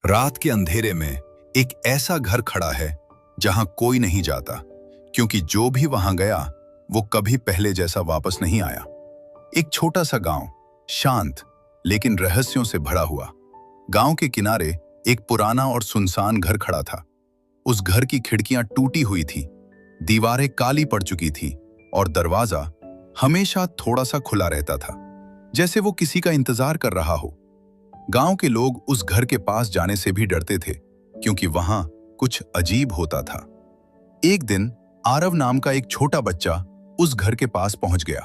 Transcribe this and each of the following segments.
रात के अंधेरे में एक ऐसा घर खड़ा है जहां कोई नहीं जाता, क्योंकि जो भी वहां गया वो कभी पहले जैसा वापस नहीं आया। एक छोटा सा गांव, शांत लेकिन रहस्यों से भरा हुआ। गांव के किनारे एक पुराना और सुनसान घर खड़ा था। उस घर की खिड़कियां टूटी हुई थी, दीवारें काली पड़ चुकी थी और दरवाजा हमेशा थोड़ा सा खुला रहता था, जैसे वो किसी का इंतजार कर रहा हो। गांव के लोग उस घर के पास जाने से भी डरते थे, क्योंकि वहां कुछ अजीब होता था। एक दिन आरव नाम का एक छोटा बच्चा उस घर के पास पहुंच गया।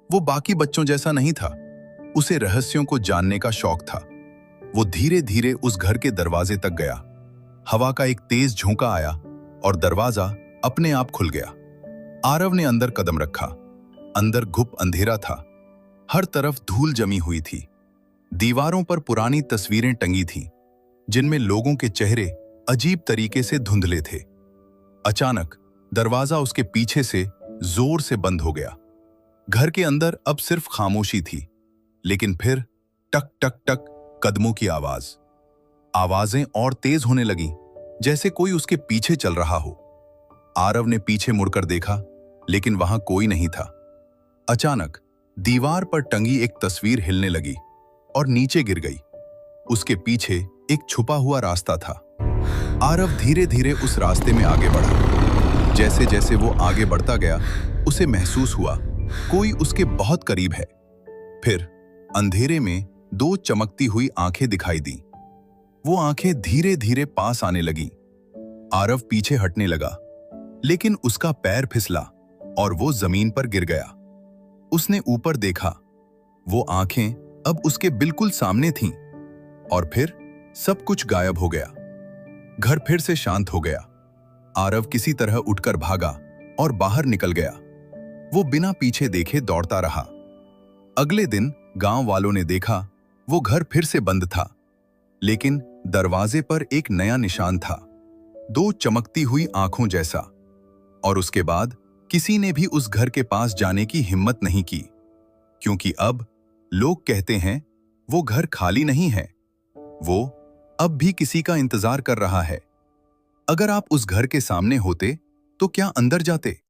वो बाकी बच्चों जैसा नहीं था, उसे रहस्यों को जानने का शौक था। वो धीरे धीरे उस घर के दरवाजे तक गया। हवा का एक तेज झोंका आया और दरवाजा अपने आप खुल गया। आरव ने अंदर कदम रखा। अंदर घुप अंधेरा था, हर तरफ धूल जमी हुई थी। दीवारों पर पुरानी तस्वीरें टंगी थीं, जिनमें लोगों के चेहरे अजीब तरीके से धुंधले थे। अचानक दरवाजा उसके पीछे से जोर से बंद हो गया। घर के अंदर अब सिर्फ खामोशी थी, लेकिन फिर टक टक टक कदमों की आवाजें और तेज होने लगीं, जैसे कोई उसके पीछे चल रहा हो। आरव ने पीछे मुड़कर देखा, लेकिन वहां कोई नहीं था। अचानक दीवार पर टंगी एक तस्वीर हिलने लगी और नीचे गिर गई। उसके पीछे एक छुपा हुआ रास्ता था। आरव धीरे धीरे उस रास्ते में आगे बढ़ा। जैसे जैसे वो आगे बढ़ता गया, उसे महसूस हुआ कोई उसके बहुत करीब है। फिर अंधेरे में दो चमकती हुई आंखें दिखाई दी। वो आंखें धीरे धीरे पास आने लगीं। आरव पीछे हटने लगा, लेकिन उसका पैर फिसला और वो जमीन पर गिर गया। उसने ऊपर देखा, वो आंखें अब उसके बिल्कुल सामने थीं, और फिर सब कुछ गायब हो गया। घर फिर से शांत हो गया। आरव किसी तरह उठकर भागा और बाहर निकल गया। वो बिना पीछे देखे दौड़ता रहा। अगले दिन गांव वालों ने देखा, वो घर फिर से बंद था, लेकिन दरवाजे पर एक नया निशान था, दो चमकती हुई आंखों जैसा। और उसके बाद किसी ने भी उस घर के पास जाने की हिम्मत नहीं की, क्योंकि अब लोग कहते हैं वो घर खाली नहीं है, वो अब भी किसी का इंतजार कर रहा है। अगर आप उस घर के सामने होते तो क्या अंदर जाते?